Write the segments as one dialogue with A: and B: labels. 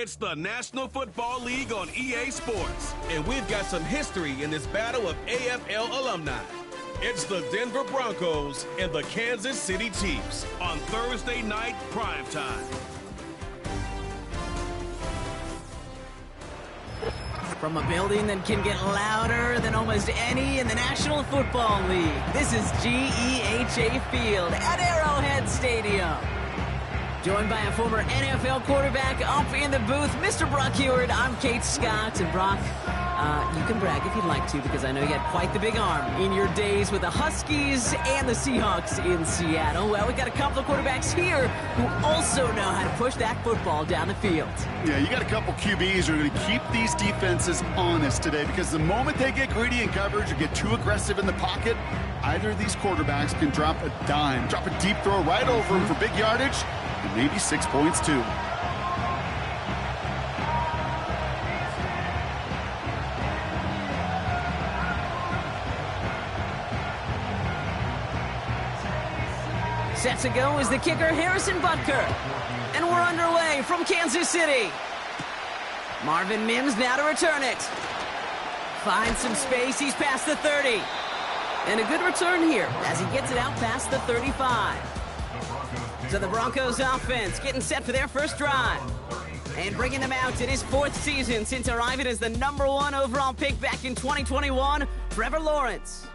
A: It's the National Football League on EA Sports, and we've got some history in this battle of AFL alumni. It's the Denver Broncos and the Kansas City Chiefs on Thursday night primetime.
B: From a building that can get louder than almost any in the National Football League, this is GEHA Field at Arrowhead Stadium. Joined by a former NFL quarterback up in the booth, Mr. Brock Heward. I'm Kate Scott, and Brock, you can brag if you'd like to, because I know you had quite the big arm in your days with the Huskies and the Seahawks in Seattle. Well, we got a couple of quarterbacks here who also know how to push that football down the field.
C: Yeah, you got a couple QBs who are going to keep these defenses honest today, because the moment they get greedy in coverage or get too aggressive in the pocket, either of these quarterbacks can drop a dime, drop a deep throw right over him for big yardage, and maybe 6 points too.
B: Set to go is the kicker, Harrison Butker. And we're underway from Kansas City. Marvin Mims now to return it. Finds some space, he's past the 30. And a good return here as he gets it out past the 35. So the Broncos offense getting set for their first drive. And bringing them out in his fourth season since arriving as the #1 overall pick back in 2021, Trevor Lawrence.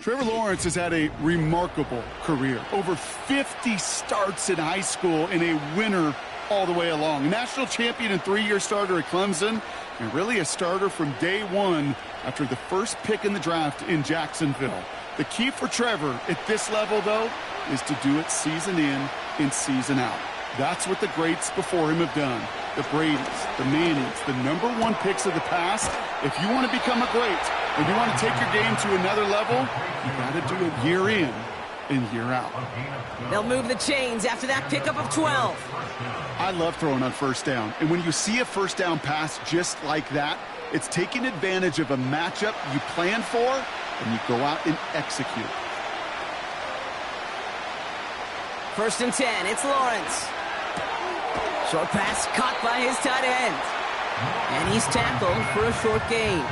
C: Trevor Lawrence has had a remarkable career. Over 50 starts in high school and a winner all the way along. A national champion and 3-year starter at Clemson, and really a starter from day one after the first pick in the draft in Jacksonville. The key for Trevor at this level, though, is to do it season in and season out. That's what the greats before him have done. The Bradys, the Mannings, the #1 picks of the past. If you want to become a great and you want to take your game to another level, you got to do it year in and year out.
B: They'll move the chains after that pickup of 12.
C: I love throwing on first down. And when you see a first down pass just like that, it's taking advantage of a matchup you plan for, and you go out and execute.
B: 1st and 10, it's Lawrence. Short pass caught by his tight end. And he's tackled for a short gain.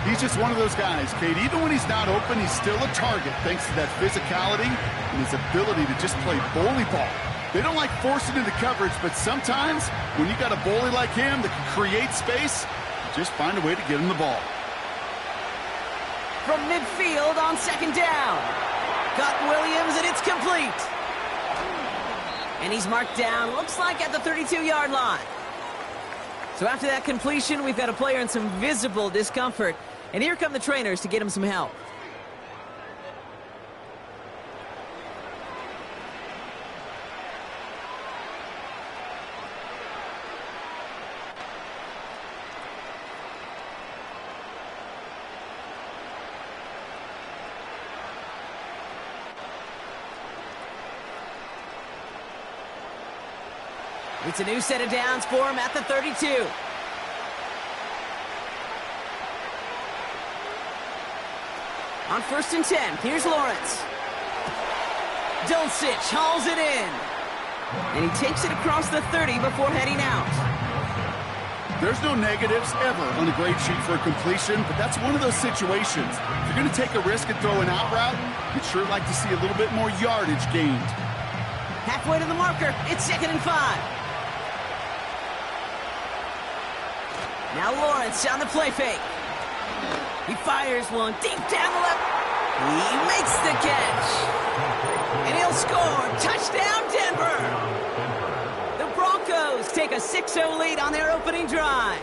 C: He's just one of those guys, Kate. Even when he's not open, he's still a target thanks to that physicality and his ability to just play bully ball. They don't like forcing into coverage, but sometimes when you got a bully like him that can create space, just find a way to get him the ball.
B: From midfield on 2nd down. Got Williams, and it's complete. And he's marked down, looks like at the 32-yard line. So after that completion, we've got a player in some visible discomfort. And here come the trainers to get him some help. It's a new set of downs for him at the 32. On 1st and 10, here's Lawrence. Dulcich hauls it in. And he takes it across the 30 before heading out.
C: There's no negatives ever on a grade sheet for a completion, but that's one of those situations. If you're going to take a risk and throw an out route, you'd sure like to see a little bit more yardage gained.
B: Halfway to the marker, it's 2nd and 5. Now Lawrence on the play fake. He fires one deep down the left. He makes the catch. And he'll score. Touchdown, Denver. The Broncos take a 6-0 lead on their opening drive.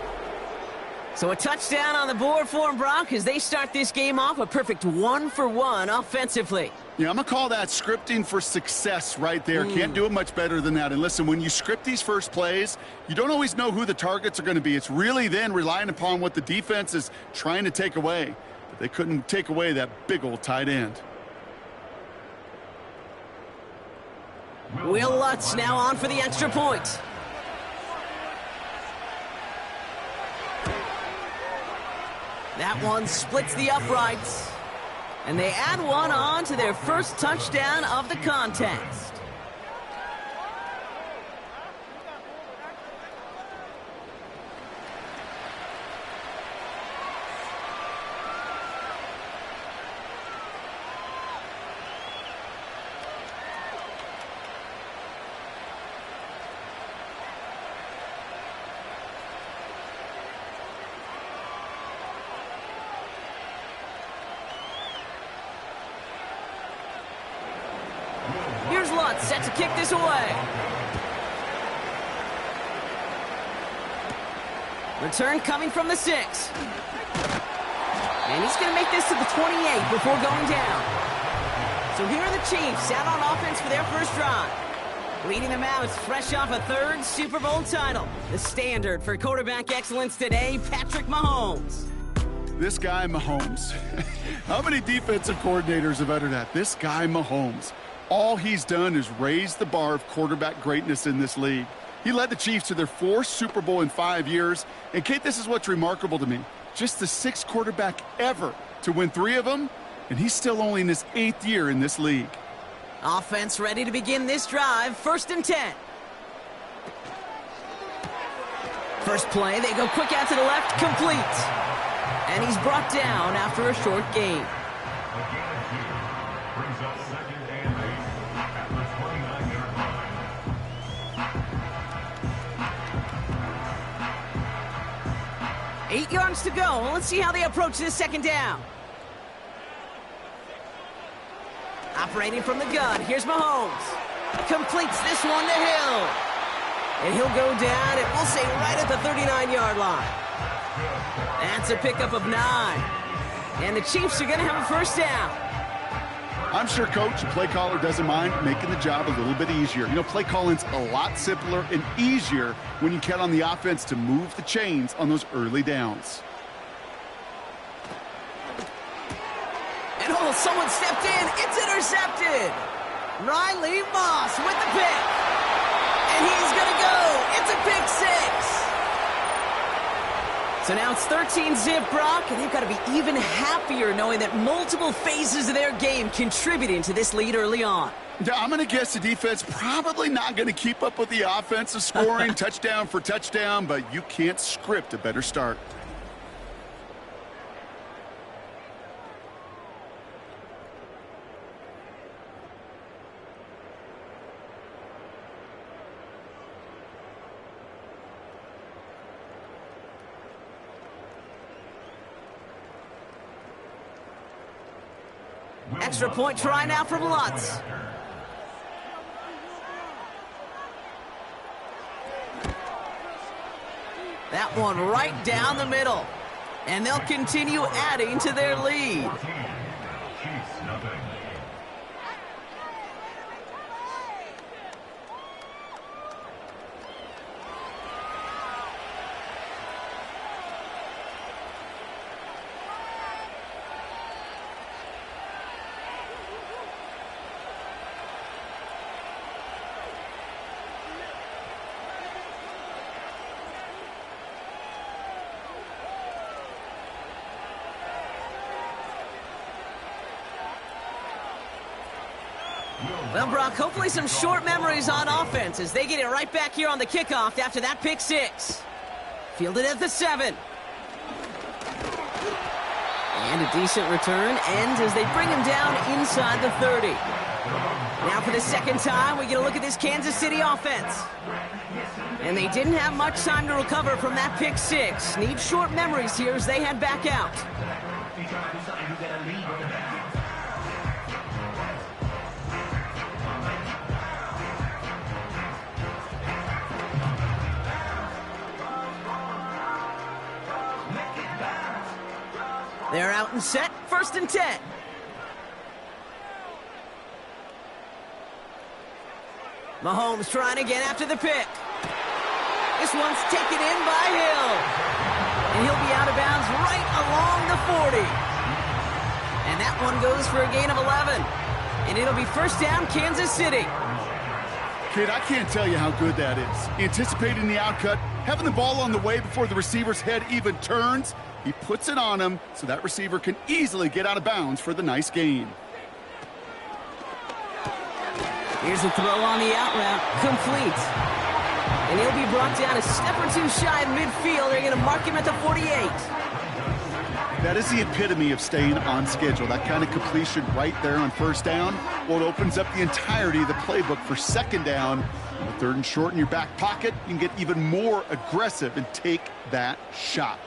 B: So a touchdown on the board for them, Brock, as they start this game off a perfect 1-for-1 offensively.
C: Yeah, I'm going to call that scripting for success right there. Can't do it much better than that. And listen, when you script these first plays, you don't always know who the targets are going to be. It's really then relying upon what the defense is trying to take away. But they couldn't take away that big old tight end.
B: Will Lutz now on for the extra point. That one splits the uprights. And they add one on to their first touchdown of the contest. Here's Lutz, set to kick this away. Return coming from the 6. And he's going to make this to the 28 before going down. So here are the Chiefs out on offense for their first drive. Leading them out is fresh off a 3rd Super Bowl title. The standard for quarterback excellence today, Patrick Mahomes.
C: This guy, Mahomes. How many defensive coordinators have uttered that? This guy, Mahomes. All he's done is raise the bar of quarterback greatness in this league. He led the Chiefs to their 4th Super Bowl in 5 years. And, Kate, this is what's remarkable to me. Just the 6th quarterback ever to win 3 of them, and he's still only in his 8th year in this league.
B: Offense ready to begin this drive. 1st and 10. First play, they go quick out to the left, complete. And he's brought down after a short gain.
D: Brings up 2nd and 8 at the 29-yard line.
B: 8 yards to go. Let's see how they approach this 2nd down. Operating from the gun, here's Mahomes. Completes this one to Hill. And he'll go down, and we'll say right at the 39-yard line. That's a pickup of 9. And the Chiefs are going to have a 1st down.
C: I'm sure Coach, the play caller, doesn't mind making the job a little bit easier. You know, play calling's a lot simpler and easier when you count on the offense to move the chains on those early downs.
B: And oh, someone stepped in. It's intercepted. Riley Moss with the pick. And he's going to go. It's a pick 6. So now it's 13-zip, Brock, and they've got to be even happier knowing that multiple phases of their game contributing to this lead early on.
C: I'm going to guess the defense probably not going to keep up with the offensive scoring touchdown for touchdown, but you can't script a better start.
B: Extra point try now from Lutz. That one right down the middle. And they'll continue adding to their lead.
D: Chiefs, nothing.
B: Well, Brock, hopefully some short memories on offense as they get it right back here on the kickoff after that pick 6. Fielded at the 7. And a decent return ends as they bring him down inside the 30. Now for the 2nd time, we get a look at this Kansas City offense. And they didn't have much time to recover from that pick 6. Need short memories here as they head back out. They're out and set, 1st and 10. Mahomes trying again after the pick. This one's taken in by Hill. And he'll be out of bounds right along the 40. And that one goes for a gain of 11. And it'll be 1st down, Kansas City.
C: Kid, I can't tell you how good that is. Anticipating the outcut, having the ball on the way before the receiver's head even turns. He puts it on him so that receiver can easily get out of bounds for the nice gain.
B: Here's the throw on the out route, complete. And he'll be brought down a step or 2 shy of midfield. They're going to mark him at the 48.
C: That is the epitome of staying on schedule. That kind of completion right there on 1st down. Well, it opens up the entirety of the playbook for 2nd down. With 3rd and short in your back pocket, you can get even more aggressive and take that shot.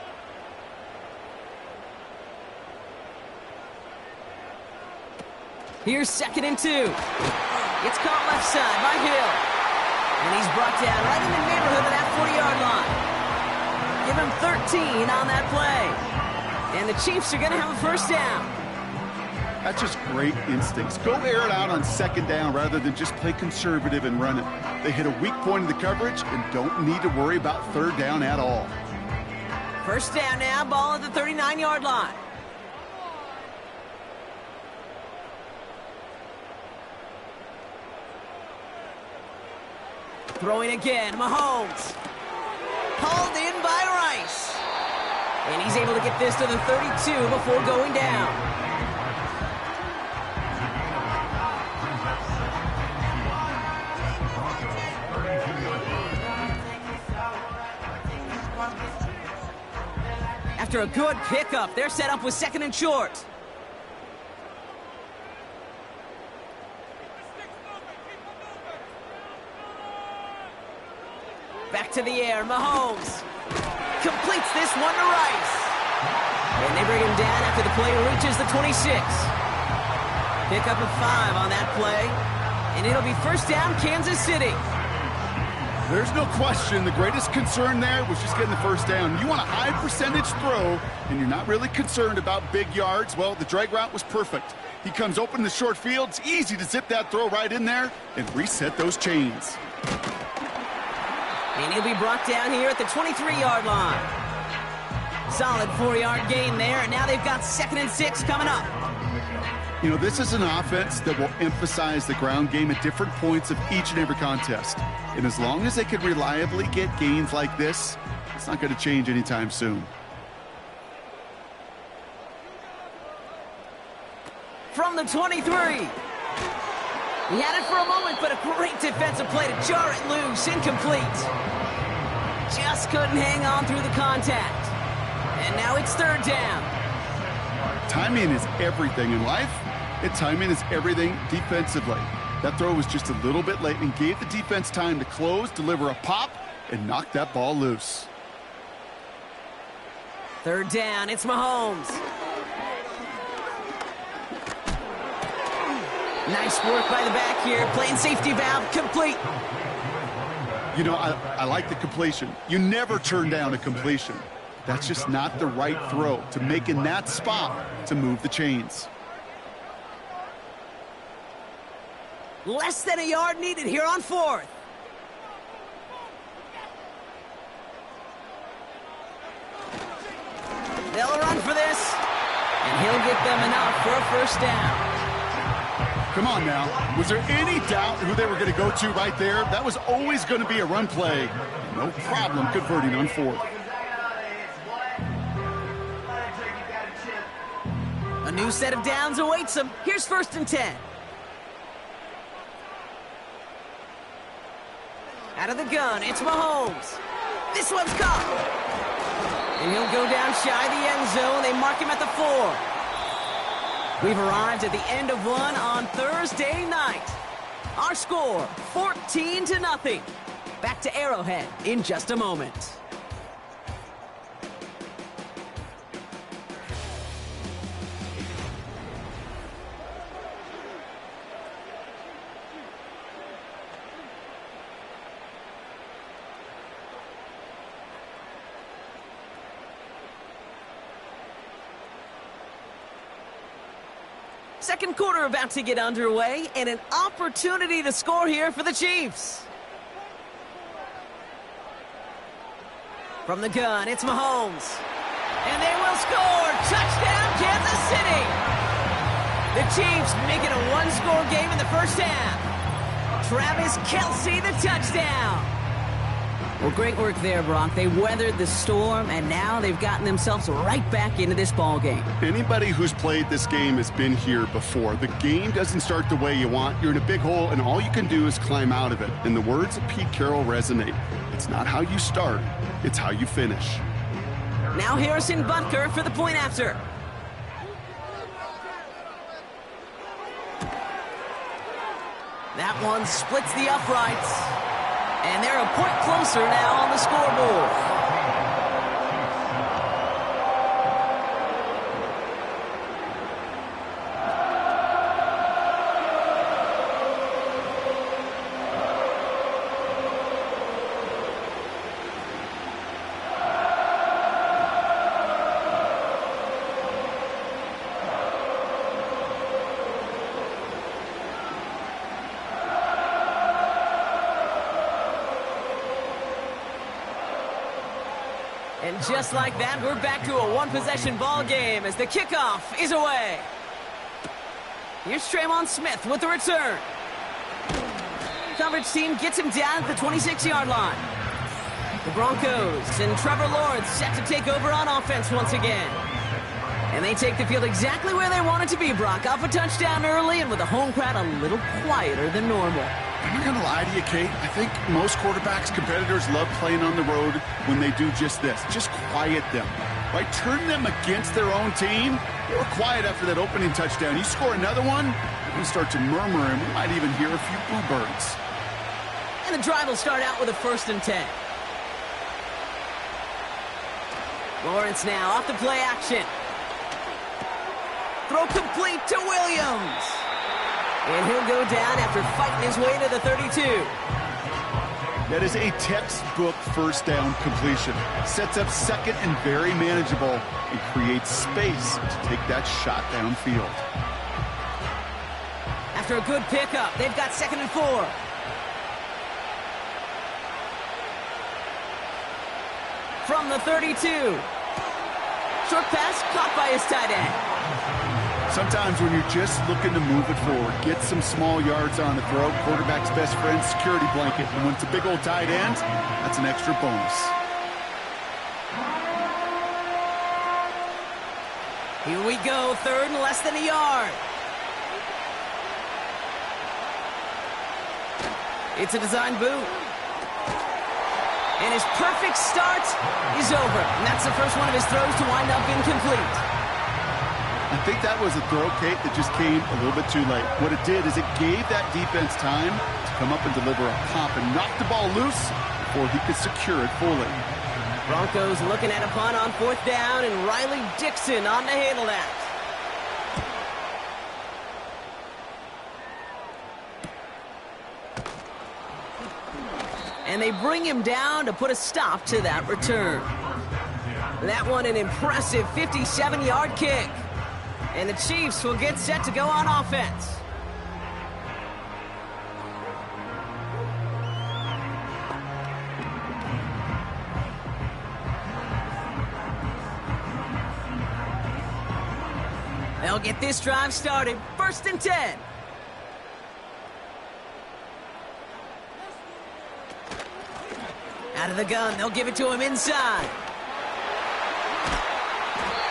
B: Here's 2nd and 2. It's caught left side by Hill. And he's brought down right in the neighborhood of that 40-yard line. Give him 13 on that play. And the Chiefs are going to have a first down.
C: That's just great instincts. Go air it out on second down rather than just play conservative and run it. They hit a weak point in the coverage and don't need to worry about third down at all.
B: First down now, ball at the 39-yard line. Throwing again, Mahomes. Hauled in by Rice. And he's able to get this to the 32 before going down. After a good pickup, they're set up with second and short. Back to the air, Mahomes completes this one to Rice. And they bring him down after the play reaches the 26. Pickup of 5 on that play. And it'll be first down, Kansas City.
C: There's no question the greatest concern there was just getting the first down. You want a high percentage throw, and you're not really concerned about big yards. Well, the drag route was perfect. He comes open in the short field. It's easy to zip that throw right in there and reset those chains.
B: And he'll be brought down here at the 23-yard line. Solid 4-yard gain there, and now they've got second and 6 coming up.
C: You know, this is an offense that will emphasize the ground game at different points of each and every contest. And as long as they can reliably get gains like this, it's not going to change anytime soon.
B: From the 23. He had it for a moment, but a great defensive play to jar it loose. Incomplete. Just couldn't hang on through the contact. And now it's third down.
C: Timing is everything in life, and timing is everything defensively. That throw was just a little bit late and gave the defense time to close, deliver a pop, and knock that ball loose.
B: Third down, it's Mahomes. Nice work by the back here, playing safety valve, complete.
C: You know, I like the completion. You never turn down a completion. That's just not the right throw to make in that spot to move the chains.
B: Less than a yard needed here on fourth. They'll run for this, and he'll get them enough for a first down.
C: Come on now. Was there any doubt who they were going to go to right there? That was always going to be a run play. No problem converting on fourth.
B: A new set of downs awaits them. Here's first and 10. Out of the gun, it's Mahomes. This one's caught. And he'll go down shy of the end zone. They mark him at the 4. We've arrived at the end of one on Thursday night. Our score, 14-0. Back to Arrowhead in just a moment. Second quarter about to get underway, and an opportunity to score here for the Chiefs. From the gun, it's Mahomes. And they will score! Touchdown, Kansas City! The Chiefs make it a one-score game in the first half. Travis Kelce, the touchdown! Well, great work there, Brock. They weathered the storm, and now they've gotten themselves right back into this ball game.
C: Anybody who's played this game has been here before. The game doesn't start the way you want. You're in a big hole, and all you can do is climb out of it. And the words of Pete Carroll resonate. It's not how you start, it's how you finish.
B: Now Harrison Butker for the point after. That one splits the uprights. And they're a point closer now on the scoreboard. And just like that, we're back to a one-possession ball game as the kickoff is away. Here's Traymon Smith with the return. Coverage team gets him down at the 26-yard line. The Broncos and Trevor Lawrence set to take over on offense once again. And they take the field exactly where they want it to be, Brock. Off a touchdown early and with a home crowd a little quieter than normal.
C: I'm not going to lie to you, Kate. I think most quarterbacks, competitors love playing on the road when they do just this. Just quiet them. Right? Turn them against their own team. They were quiet after that opening touchdown. You score another one, we start to murmur, and we might even hear a few boo birds.
B: And the drive will start out with a 1st and 10. Lawrence now off the play action. Throw complete to Williams. And he'll go down after fighting his way to the 32.
C: That is a textbook first down completion. Sets up second and very manageable and creates space to take that shot downfield.
B: After a good pickup, they've got 2nd and 4. From the 32. Short pass caught by his tight end.
C: Sometimes when you're just looking to move it forward, get some small yards on the throw, quarterback's best friend, security blanket. And when it's a big old tight end, that's an extra bonus.
B: Here we go, 3rd and less than a yard. It's a design boot. And his perfect start is over. And that's the first one of his throws to wind up incomplete.
C: I think that was a throw, Kate, that just came a little bit too late. What it did is it gave that defense time to come up and deliver a pop and knock the ball loose before he could secure it fully.
B: Broncos looking at a punt on 4th down, and Riley Dixon on to handle that. And they bring him down to put a stop to that return. That one an impressive 57-yard kick. And the Chiefs will get set to go on offense. They'll get this drive started. 1st and 10. Out of the gun, they'll give it to him inside.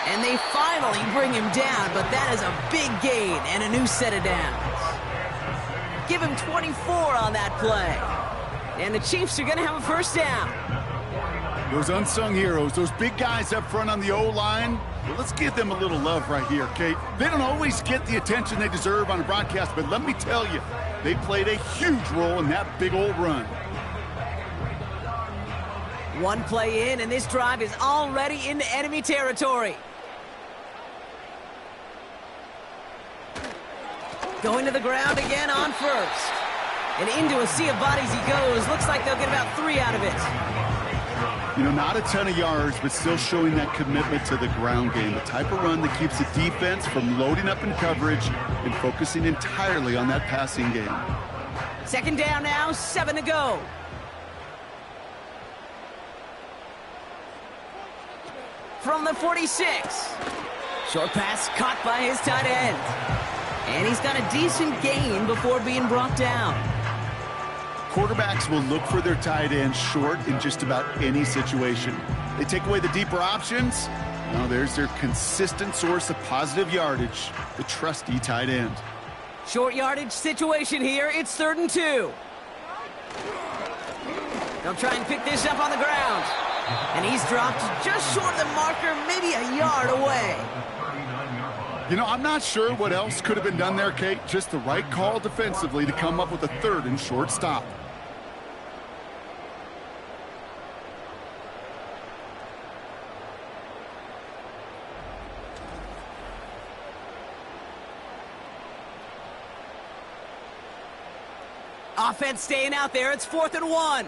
B: And they finally bring him down, but that is a big gain and a new set of downs. Give him 24 on that play. And the Chiefs are going to have a 1st down.
C: Those unsung heroes, those big guys up front on the O-line, well, let's give them a little love right here, Kate. They don't always get the attention they deserve on a broadcast, but let me tell you, they played a huge role in that big old run.
B: One play in, and this drive is already into enemy territory. Going to the ground again on 1st. And into a sea of bodies he goes. Looks like they'll get about 3 out of it.
C: You know, not a ton of yards, but still showing that commitment to the ground game. The type of run that keeps the defense from loading up in coverage and focusing entirely on that passing game.
B: 2nd down now, 7 to go. From the 46. Short pass caught by his tight end. And he's got a decent gain before being brought down.
C: Quarterbacks will look for their tight end short in just about any situation. They take away the deeper options. Now there's their consistent source of positive yardage, the trusty tight end.
B: Short yardage situation here. It's 3rd and 2. They'll try and pick this up on the ground. And he's dropped just short of the marker, maybe a yard away.
C: You know, I'm not sure what else could have been done there, Kate. Just the right call defensively to come up with a 3rd and short stop.
B: Offense staying out there. It's 4th and 1.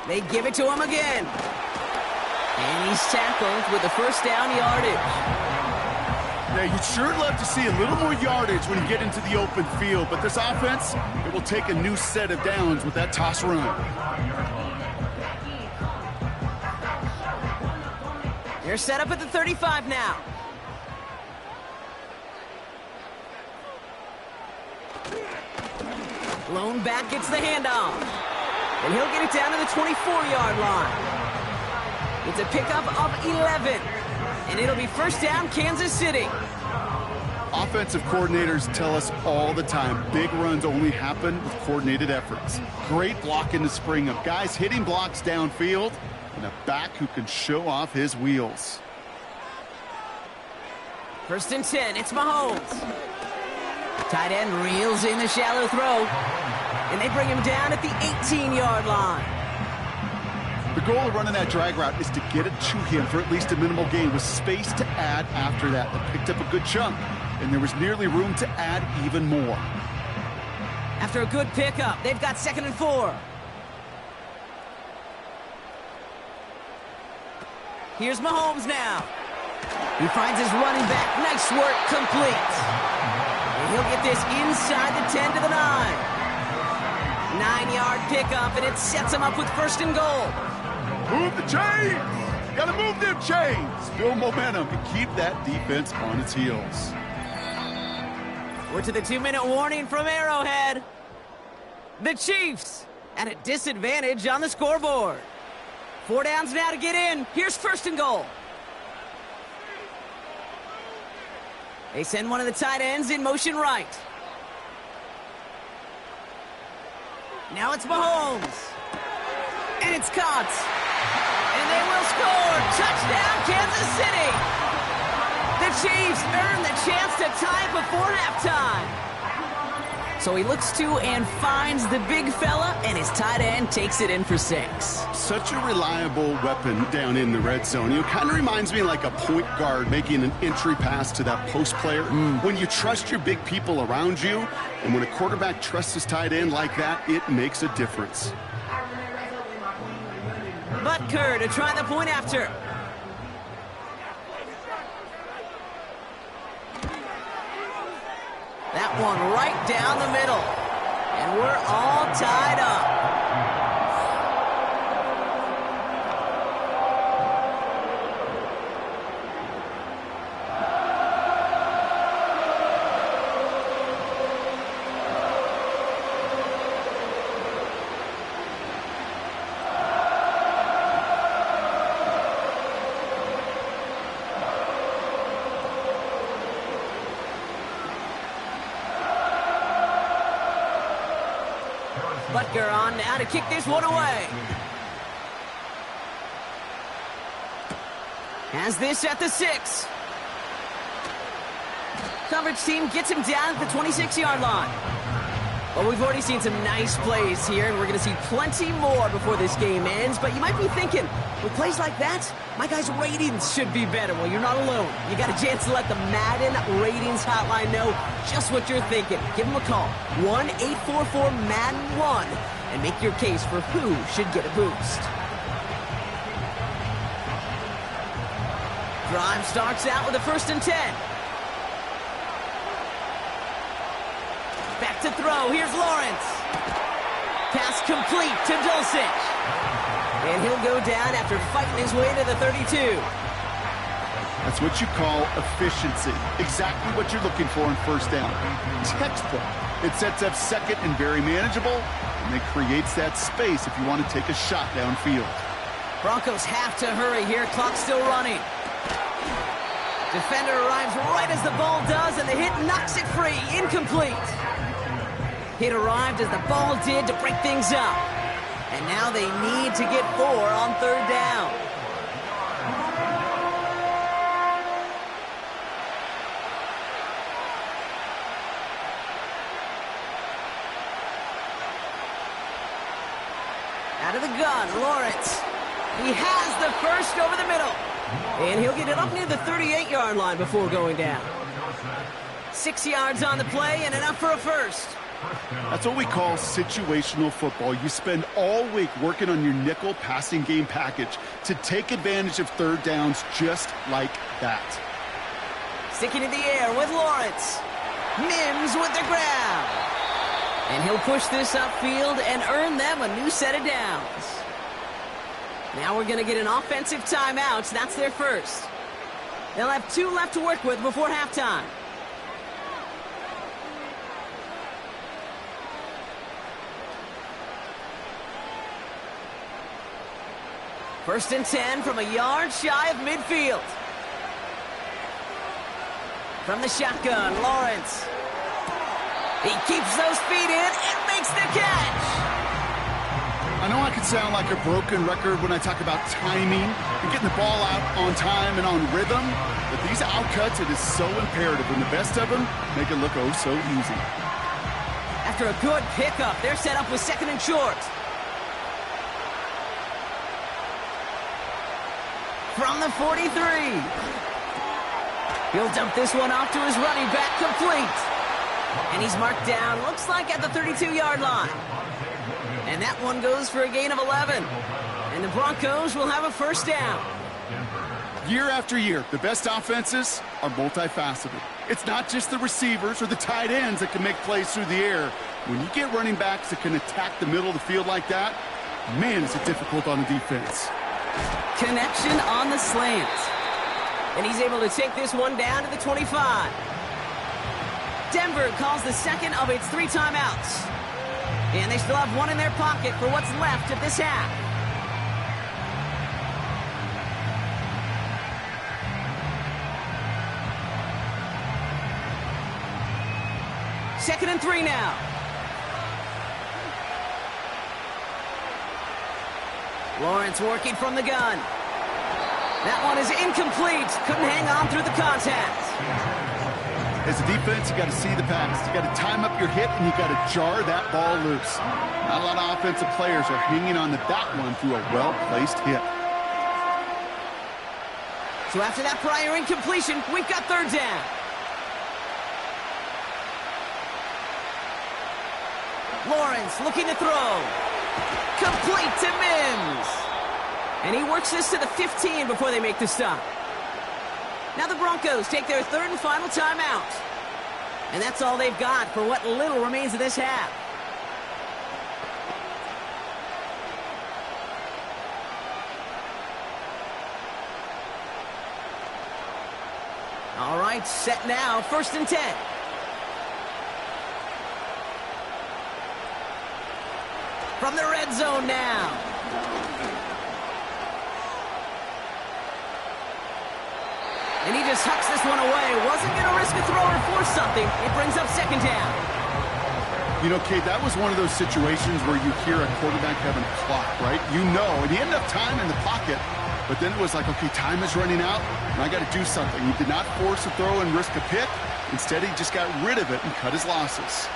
B: They give it to him again. And he's tackled with the 1st down yardage.
C: Yeah, you'd sure love to see a little more yardage when you get into the open field, but this offense, it will take a new set of downs with that toss run.
B: You're set up at the 35 now. Lone back gets the handoff. And he'll get it down to the 24-yard line. It's a pickup of 11. And it'll be first down, Kansas City.
C: Offensive coordinators tell us all the time, big runs only happen with coordinated efforts. Great block in the spring of guys hitting blocks downfield and a back who can show off his wheels.
B: First and 10, it's Mahomes. Tight end reels in the shallow throw. And they bring him down at the 18-yard line.
C: The goal of running that drag route is to get it to him for at least a minimal gain with space to add after that. They picked up a good chunk, and there was nearly room to add even more.
B: After a good pickup, they've got 2nd and 4. Here's Mahomes now. He finds his running back. Nice work, complete. And he'll get this inside the 10 to the 9. 9-yard pickup, and it sets him up with 1st and goal.
C: Move the chains! Gotta move them chains! Build momentum and keep that defense on its heels.
B: We're to the 2-minute warning from Arrowhead. The Chiefs at a disadvantage on the scoreboard. 4 downs now to get in. Here's 1st and goal. They send one of the tight ends in motion right. Now it's Mahomes. And it's caught. And they will score. Touchdown, Kansas City. The Chiefs earn the chance to tie before halftime. So he looks to and finds the big fella, and his tight end takes it in for 6.
C: Such a reliable weapon down in the red zone. It kind of reminds me like a point guard making an entry pass to that post player. When you trust your big people around you, and when a quarterback trusts his tight end like that, it makes a difference.
B: Butker to try the point after. That one right down the middle. And we're all tied up. Butker on now to kick this one away. Has this at the 6. Coverage team gets him down at the 26-yard line. Well, we've already seen some nice plays here, and we're going to see plenty more before this game ends. But you might be thinking, with plays like that, my guys' ratings should be better. Well, you're not alone. You got a chance to let the Madden Ratings Hotline know just what you're thinking. Give them a call, 1-844-MADDEN-1, and make your case for who should get a boost. Drive starts out with a 1st and 10. Back to throw. Here's Lawrence. Pass complete to Dulcich. And he'll go down after fighting his way to the 32.
C: That's what you call efficiency. Exactly what you're looking for in 1st down. Textbook. It sets up 2nd and very manageable, and it creates that space if you want to take a shot downfield.
B: Broncos have to hurry here. Clock's still running. Defender arrives right as the ball does, and the hit knocks it free. Incomplete. Hit arrived as the ball did to break things up. And now they need to get 4 on 3rd down. Out of the gun, Lawrence. He has the 1st over the middle. And he'll get it up near the 38-yard line before going down. 6 yards on the play and enough for a 1st.
C: That's what we call situational football. You spend all week working on your nickel passing game package to take advantage of 3rd downs just like that.
B: Sticking in the air with Lawrence. Mims with the grab. And he'll push this upfield and earn them a new set of downs. Now we're going to get an offensive timeout. That's their first. They'll have 2 left to work with before halftime. First and 10 from a yard shy of midfield. From the shotgun, Lawrence. He keeps those feet in and makes the catch.
C: I know I can sound like a broken record when I talk about timing and getting the ball out on time and on rhythm, but these outcuts, it is so imperative, and the best of them make it look oh so easy.
B: After a good pickup, they're set up with second and short. From the 43. He'll dump this one off to his running back, complete. And he's marked down, looks like at the 32-yard line. And that one goes for a gain of 11. And the Broncos will have a first down.
C: Year after year, the best offenses are multifaceted. It's not just the receivers or the tight ends that can make plays through the air. When you get running backs that can attack the middle of the field like that, man, is it difficult on the defense.
B: Connection on the slant. And he's able to take this one down to the 25. Denver calls the second of its 3 timeouts. And they still have one in their pocket for what's left of this half. Second and 3 now. Lawrence working from the gun. That one is incomplete. Couldn't hang on through the contact.
C: As a defense, you got to see the pass. You got to time up your hit, and you got to jar that ball loose. Not a lot of offensive players are hanging on to that one through a well-placed hit.
B: So after that prior incompletion, we've got third down. Lawrence looking to throw. Complete to Mims. And he works this to the 15 before they make the stop. Now the Broncos take their third and final timeout. And that's all they've got for what little remains of this half. All right, set now, first and 10. From the red zone now. And he just hucks this one away. Wasn't going to risk a throw or force something. It brings up second down.
C: You know, Kate, that was one of those situations where you hear a quarterback having a clock, right? You know, and he ended up time in the pocket, but then it was like, okay, time is running out, and I got to do something. He did not force a throw and risk a pick. Instead, he just got rid of it and cut his losses.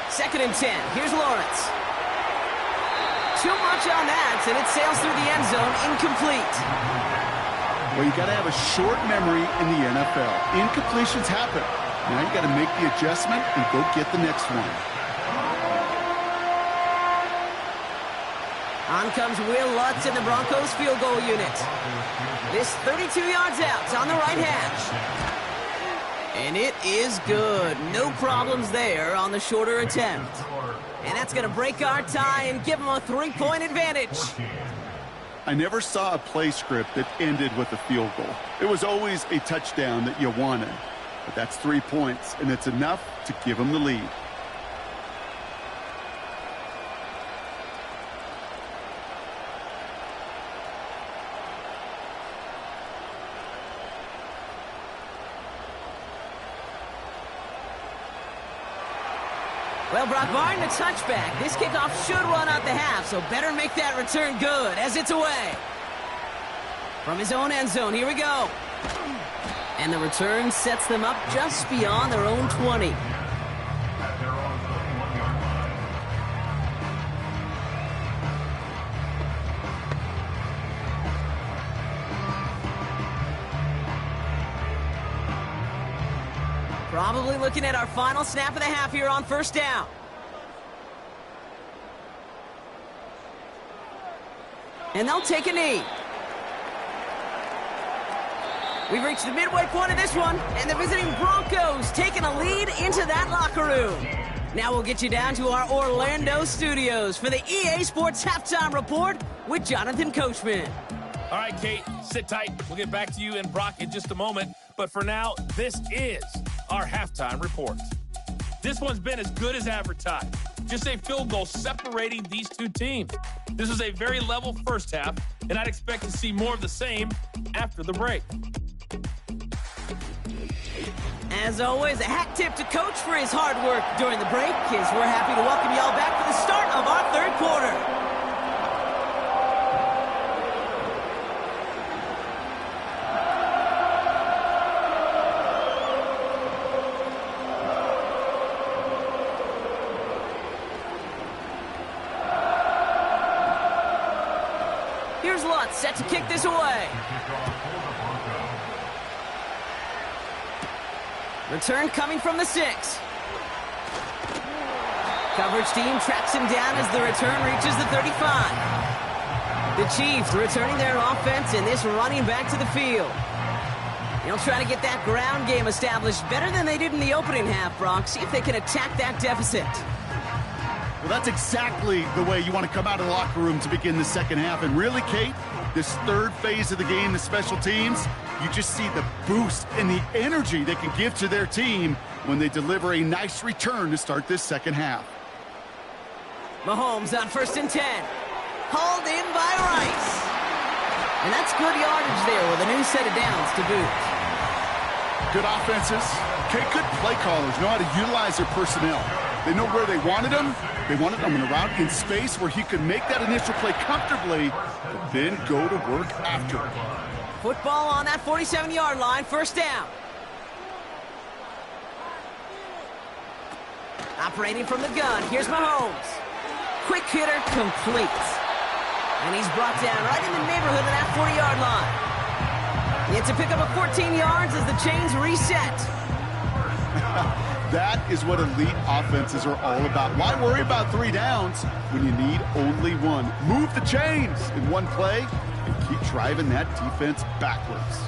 B: Second and 10. Here's Lawrence. Too much on that, and it sails through the end zone, incomplete.
C: Well, you got to have a short memory in the NFL. Incompletions happen. Now you got to make the adjustment and go get the next one.
B: On comes Will Lutz in the Broncos field goal unit. This 32 yards out on the right hash. And it is good. No problems there on the shorter attempt. And that's going to break our tie and give them a 3-point advantage.
C: I never saw a play script that ended with a field goal. It was always a touchdown that you wanted. But that's 3 points, and it's enough to give them the lead.
B: Well, Brock, barring the touchback, this kickoff should run out the half, so better make that return good as it's away. From his own end zone, here we go. And the return sets them up just beyond their own 20. Probably looking at our final snap of the half here on first down. And they'll take a knee. We've reached the midway point of this one, and the visiting Broncos taking a lead into that locker room. Now we'll get you down to our Orlando studios for the EA Sports Halftime Report with Jonathan Coachman.
E: All right, Kate, sit tight. We'll get back to you and Brock in just a moment. But for now, this is our halftime report. This one's been as good as advertised. Just a field goal separating these two teams. This was a very level first half, and I'd expect to see more of the same after the break.
B: As always, a hat tip to Coach for his hard work during the break, as we're happy to welcome y'all back for the start of our third quarter. Here's Lutz set to kick this away. Return coming from the 6. Coverage team tracks him down as the return reaches the 35. The Chiefs returning their offense and this running back to the field. They'll try to get that ground game established better than they did in the opening half, Brock. See if they can attack that deficit.
C: Well, that's exactly the way you want to come out of the locker room to begin the second half. And really, Kate, this third phase of the game, the special teams, you just see the boost and the energy they can give to their team when they deliver a nice return to start this second half.
B: Mahomes on 1st and 10. Hauled in by Rice. And that's good yardage there with a new set of downs to boot.
C: Good offenses. Okay, good play callers know how to utilize their personnel. They know where they wanted them. They wanted them in a route in space where he could make that initial play comfortably, but then go to work after it.
B: Football on that 47-yard line, 1st down. Operating from the gun, here's Mahomes. Quick hitter, complete. And he's brought down right in the neighborhood of that 40-yard line. It's a pickup of 14 yards as the chains reset.
C: That is what elite offenses are all about. Why worry about 3 downs when you need only one? Move the chains in one play and keep driving that defense backwards.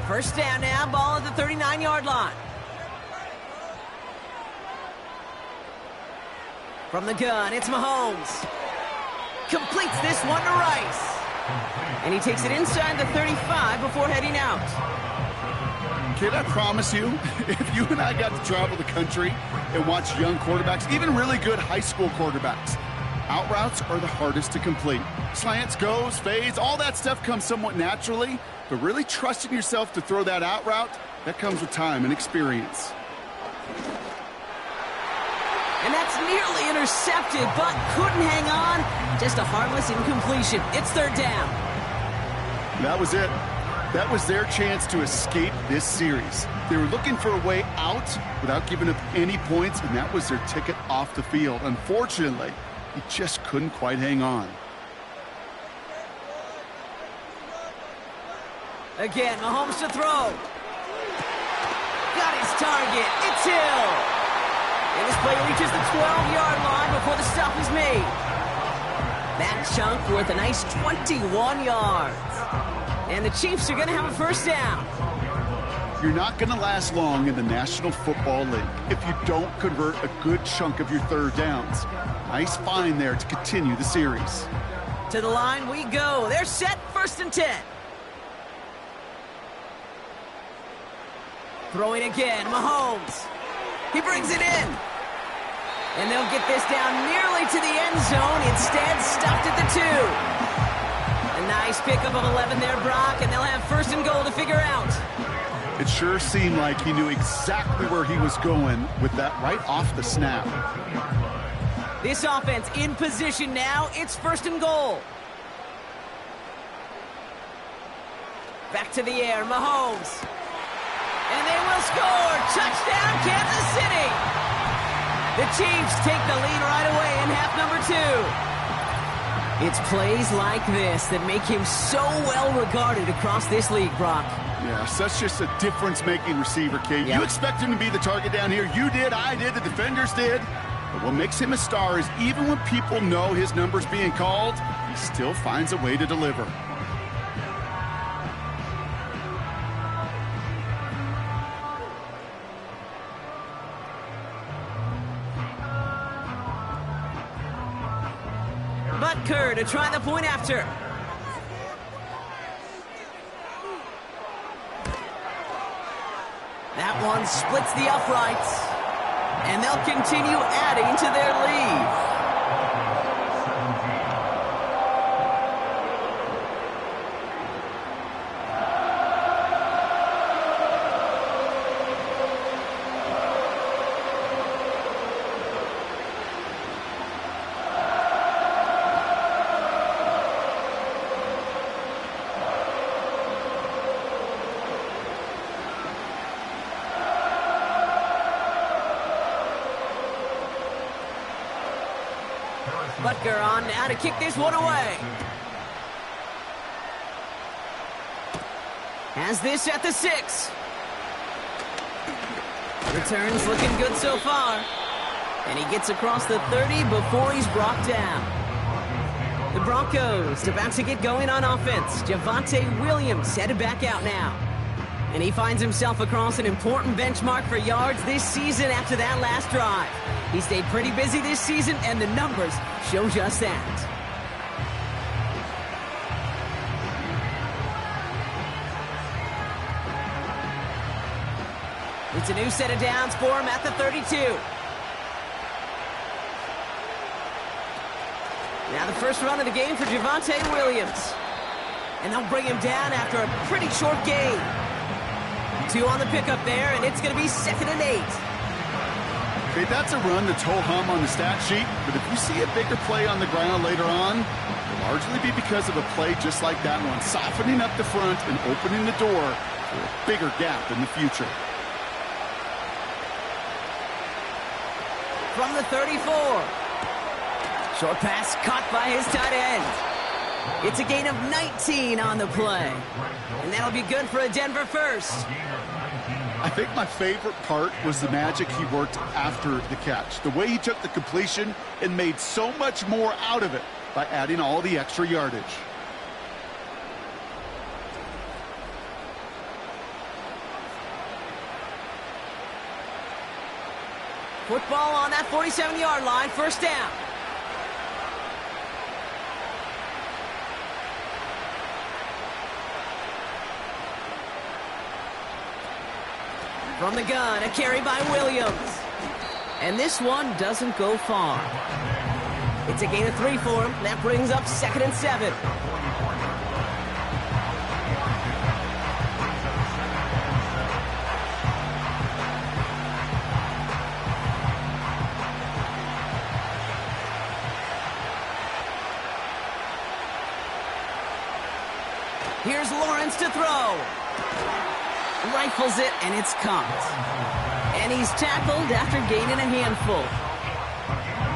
B: 1st down now, ball at the 39-yard line. From the gun, it's Mahomes. Completes this one to Rice. And he takes it inside the 35 before heading out.
C: Kid, I promise you, if you and I got to travel the country and watch young quarterbacks, even really good high school quarterbacks, out routes are the hardest to complete. Slants, goes, fades, all that stuff comes somewhat naturally, but really trusting yourself to throw that out route, that comes with time and experience.
B: And that's nearly intercepted, but couldn't hang on. Just a harmless incompletion. It's 3rd down.
C: That was it. That was their chance to escape this series. They were looking for a way out without giving up any points, and that was their ticket off the field. Unfortunately, he just couldn't quite hang on.
B: Again, Mahomes to throw. Got his target. It's Hill. And this play reaches the 12-yard line before the stop is made. That chunk worth a nice 21 yards. And the Chiefs are going to have a 1st down.
C: You're not going to last long in the National Football League if you don't convert a good chunk of your 3rd downs. Nice find there to continue the series.
B: To the line we go. They're set, 1st and 10. Throwing again, Mahomes. He brings it in. And they'll get this down nearly to the end zone. Instead, stopped at the 2. A nice pickup of 11 there, Brock, and they'll have 1st and goal to figure out.
C: It sure seemed like he knew exactly where he was going with that right off the snap.
B: This offense in position now. It's 1st and goal. Back to the air, Mahomes. And they will score. Touchdown, Kansas City. The Chiefs take the lead right away in half number 2. It's plays like this that make him so well regarded across this league, Brock.
C: Yeah, such just a difference-making receiver, Kate.
B: Yep.
C: You expect him to be the target down here. You did, I did, the defenders did. But what makes him a star is even when people know his number's being called, he still finds a way to deliver.
B: Butker to try the point after. That one splits the uprights, and they'll continue adding to their lead. Butker on now to kick this one away. Has this at the 6. Returns looking good so far. And he gets across the 30 before he's brought down. The Broncos about to get going on offense. Javonte Williams headed back out now. And he finds himself across an important benchmark for yards this season after that last drive. He stayed pretty busy this season, and the numbers show just that. It's a new set of downs for him at the 32. Now the first run of the game for Javonte Williams. And they'll bring him down after a pretty short gain. 2 on the pickup there, and it's going to be 2nd and 8.
C: Okay, that's a run that's ho-hum on the stat sheet, but if you see a bigger play on the ground later on, it'll largely be because of a play just like that one, softening up the front and opening the door for a bigger gap in the future.
B: From the 34. Short pass caught by his tight end. It's a gain of 19 on the play. And that'll be good for a Denver first.
C: I think my favorite part was the magic he worked after the catch. The way he took the completion and made so much more out of it by adding all the extra yardage.
B: Football on that 47-yard line, first down. From the gun, a carry by Williams. And this one doesn't go far. It's a gain of 3 for him. That brings up 2nd and 7. Here's Lawrence to throw. Rifles it, and it's caught. And he's tackled after gaining a handful.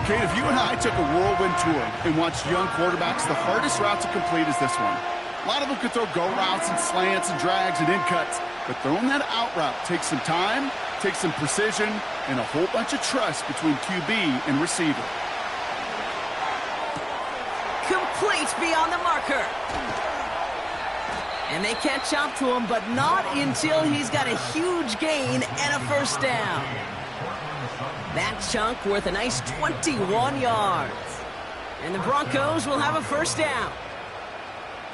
C: Kate, if you and I took a whirlwind tour and watched young quarterbacks, the hardest route to complete is this one. A lot of them could throw go routes and slants and drags and in cuts, but throwing that out route takes some time, takes some precision, and a whole bunch of trust between QB and receiver.
B: Complete beyond the marker. And they catch up to him, but not until he's got a huge gain and a first down. That chunk worth a nice 21 yards. And the Broncos will have a first down.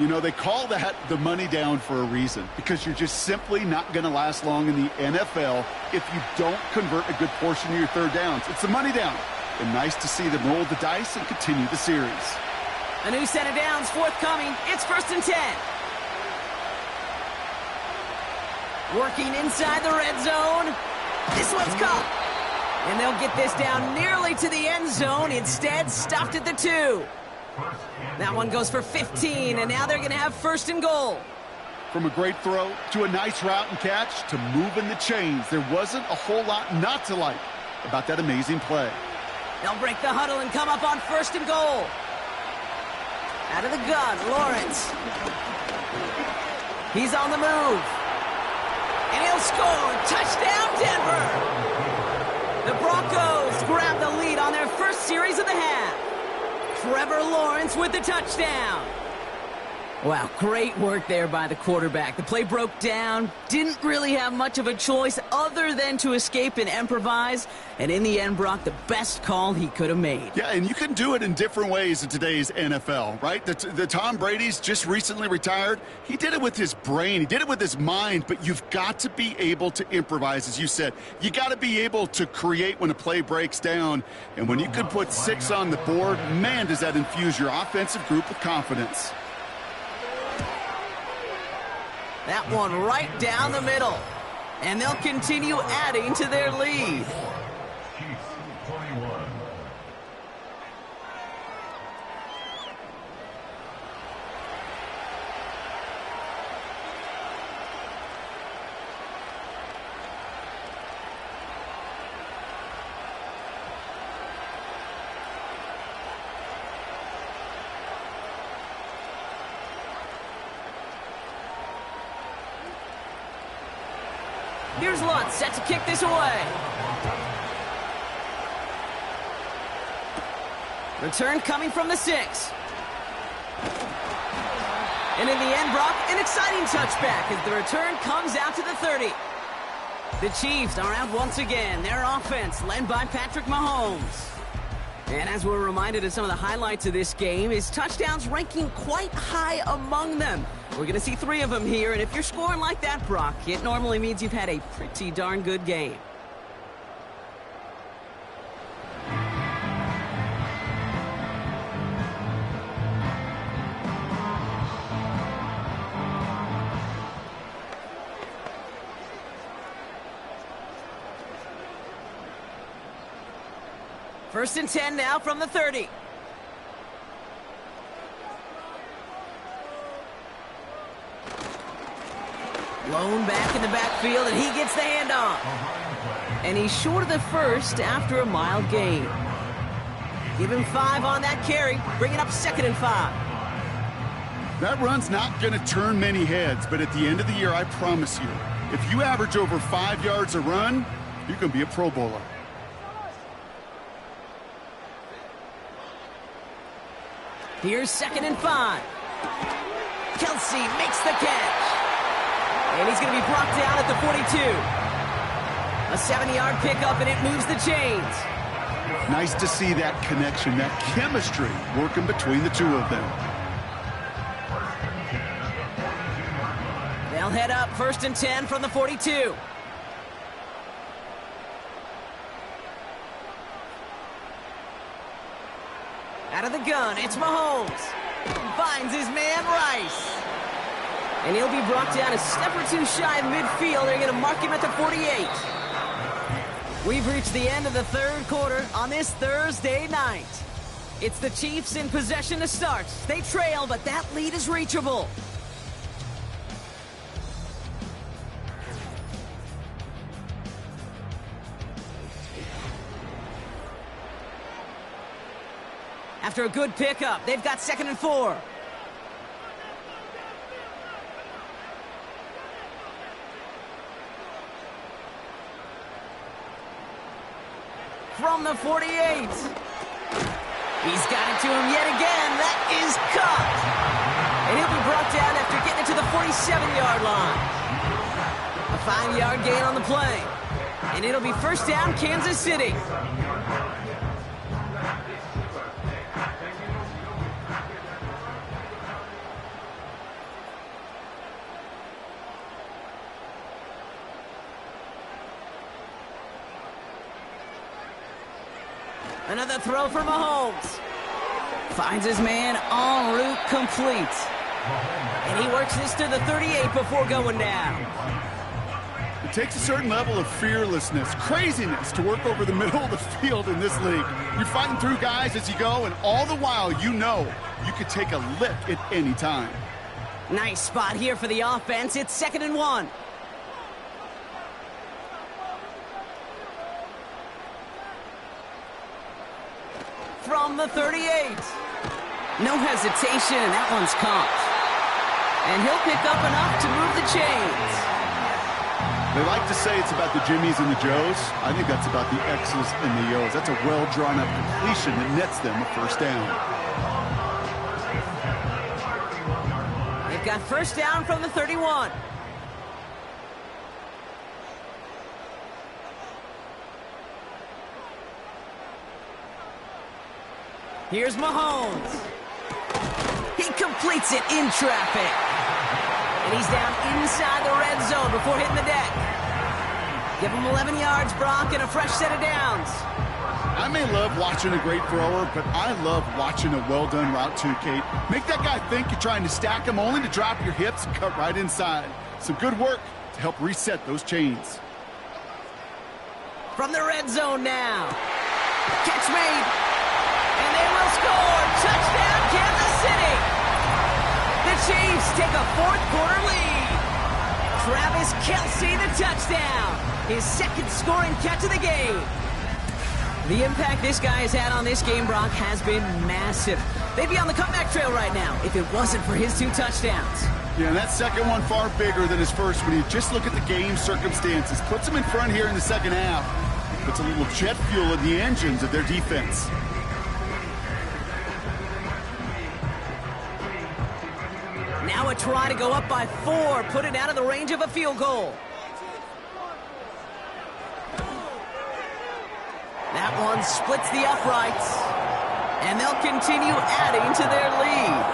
C: You know, they call that the money down for a reason, because you're just simply not going to last long in the NFL if you don't convert a good portion of your third downs. It's the money down. And nice to see them roll the dice and continue the series.
B: A new set of downs forthcoming. It's 1st and 10. Working inside the red zone. This one's caught. And they'll get this down nearly to the end zone. Instead, stopped at the 2. That one goes for 15, and now they're going to have 1st and goal.
C: From a great throw to a nice route and catch to moving the chains, there wasn't a whole lot not to like about that amazing play.
B: They'll break the huddle and come up on 1st and goal. Out of the gun, Lawrence. He's on the move. And he'll score. Touchdown, Denver. The Broncos grab the lead on their first series of the half. Trevor Lawrence with the touchdown. Wow, great work there by the quarterback. The play broke down, didn't really have much of a choice other than to escape and improvise, and in the end, Brock, the best call he could have made.
C: Yeah, and you can do it in different ways in today's NFL, right? The Tom Brady's just recently retired. He did it with his brain. He did it with his mind, but you've got to be able to improvise, as you said. You got to be able to create when a play breaks down, and when you can put 6 on the board, man, does that infuse your offensive group with confidence.
B: That one right down the middle. And they'll continue adding to their lead.
D: Chiefs 21.
B: Here's Lutz, set to kick this away. Return coming from the 6. And in the end, Brock, an exciting touchback as the return comes out to the 30. The Chiefs are out once again. Their offense led by Patrick Mahomes. And as we're reminded of some of the highlights of this game, his touchdowns ranking quite high among them. We're going to see 3 of them here, and if you're scoring like that, Brock, it normally means you've had a pretty darn good game. First and 10 now from the 30. Blown back in the backfield, and he gets the handoff. And he's short of the first after a mild gain. Give him 5 on that carry, bring it up 2nd and 5.
C: That run's not going to turn many heads, but at the end of the year, I promise you, if you average over 5 yards a run, you can be a Pro Bowler.
B: Here's 2nd and 5. Kelsey makes the catch. And he's going to be brought down at the 42. A 70-yard pickup, and it moves the chains.
C: Nice to see that connection, that chemistry working between the 2 of them.
B: They'll head up 1st and 10 from the 42. Out of the gun, it's Mahomes. Finds his man Rice. And he'll be brought down a step or 2 shy of midfield. They're going to mark him at the 48. We've reached the end of the 3rd quarter on this Thursday night. It's the Chiefs in possession to start. They trail, but that lead is reachable. After a good pickup, they've got 2nd and 4. From the 48. He's got it to him yet again. That is caught. And he'll be brought down after getting it to the 47-yard line. A 5-yard gain on the play. And it'll be 1st down, Kansas City. Another throw for Mahomes. Finds his man en route complete. And he works this to the 38 before going down.
C: It takes a certain level of fearlessness, craziness to work over the middle of the field in this league. You're fighting through guys as you go, and all the while you know you could take a lick at any time.
B: Nice spot here for the offense. It's 2nd and 1. From the 38. No hesitation, and that one's caught. And he'll pick up enough to move the chains.
C: They like to say it's about the Jimmies and the Joes. I think that's about the X's and the O's. That's a well-drawn-up completion that nets them a 1st down.
B: drive. First down from the 31. Here's Mahomes. He completes it in traffic. And he's down inside the red zone before hitting the deck. Give him 11 yards, Brock, and a fresh set of downs.
C: I may love watching a great thrower, but I love watching a well-done route too, Kate. Make that guy think you're trying to stack him, only to drop your hips and cut right inside. Some good work to help reset those chains.
B: From the red zone now. Catch made. And they will score. Touchdown, Kansas City. The Chiefs take a fourth-quarter lead. Travis Kelce, the touchdown. His second scoring catch of the game. The impact this guy has had on this game, Brock, has been massive. They'd be on the comeback trail right now if it wasn't for his 2 touchdowns.
C: Yeah, and that second one far bigger than his first when you just look at the game circumstances. Puts him in front here in the second half. Puts a little jet fuel in the engines of their defense.
B: Now a try to go up by 4, put it out of the range of a field goal. That one splits the uprights, and they'll continue adding to their lead.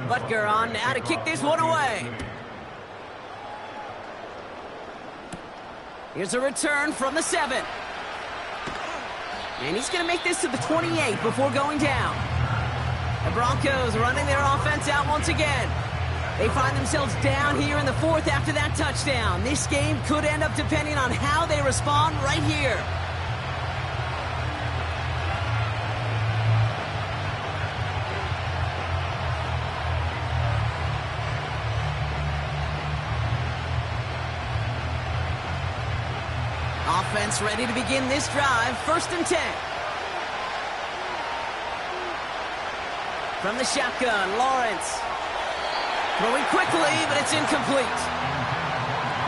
B: Butker on now to kick this one away. Here's a return from the 7. And he's going to make this to the 28 before going down. The Broncos running their offense out once again. They find themselves down here in the 4th after that touchdown. This game could end up depending on how they respond right here. Offense ready to begin this drive. 1st and 10. From the shotgun, Lawrence. Throwing quickly, but it's incomplete.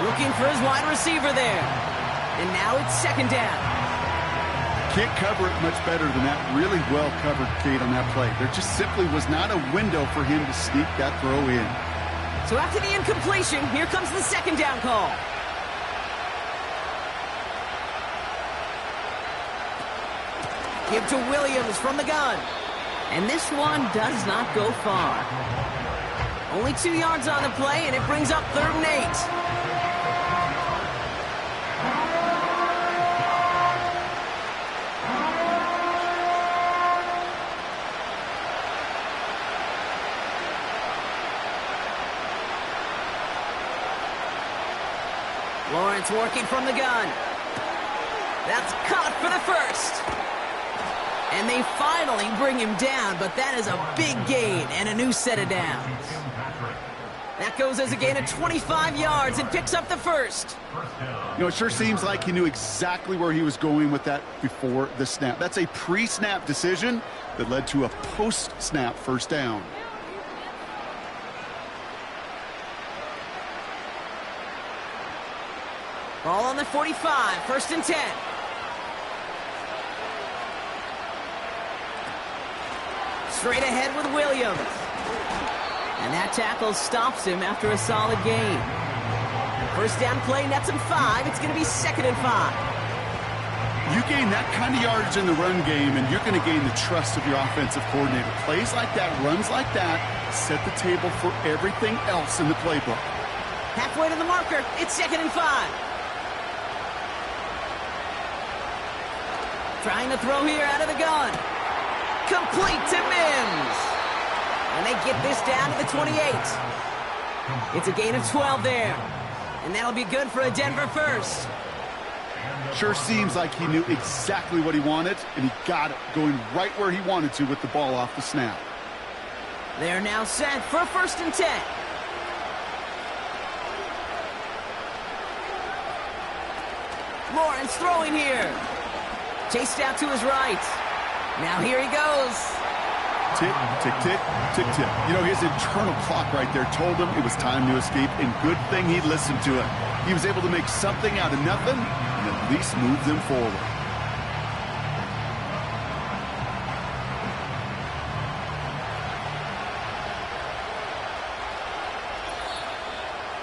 B: Looking for his wide receiver there. And now it's 2nd down.
C: Can't cover it much better than that. Really well covered, Kate, on that play. There just simply was not a window for him to sneak that throw in.
B: So after the incompletion, here comes the 2nd down call. Give to Williams from the gun. And this one does not go far. Only 2 yards on the play, and it brings up 3rd and 8. Lawrence working from the gun. That's caught for the 1st. And they finally bring him down, but that is a big gain and a new set of downs. That goes as a gain of 25 yards and picks up the 1st.
C: You know, it sure seems like he knew exactly where he was going with that before the snap. That's a pre-snap decision that led to a post-snap 1st down.
B: Ball on the 45, 1st and 10. Straight ahead with Williams. And that tackle stops him after a solid gain. 1st down play nets him 5. It's going to be 2nd and 5.
C: You gain that kind of yardage in the run game, and you're going to gain the trust of your offensive coordinator. Plays like that, runs like that, set the table for everything else in the playbook.
B: Halfway to the marker. It's 2nd and 5. Trying to throw here out of the gun. Complete to Mims. And they get this down to the 28. It's a gain of 12 there. And that'll be good for a Denver 1st.
C: Sure seems like he knew exactly what he wanted, and he got it, going right where he wanted to with the ball off the snap.
B: They're now set for 1st and 10. Lawrence throwing here. Chased out to his right. Now here he goes.
C: Tick, tick, tick, tick, tick. You know, his internal clock right there told him it was time to escape, and good thing he listened to it. He was able to make something out of nothing and at least move them forward.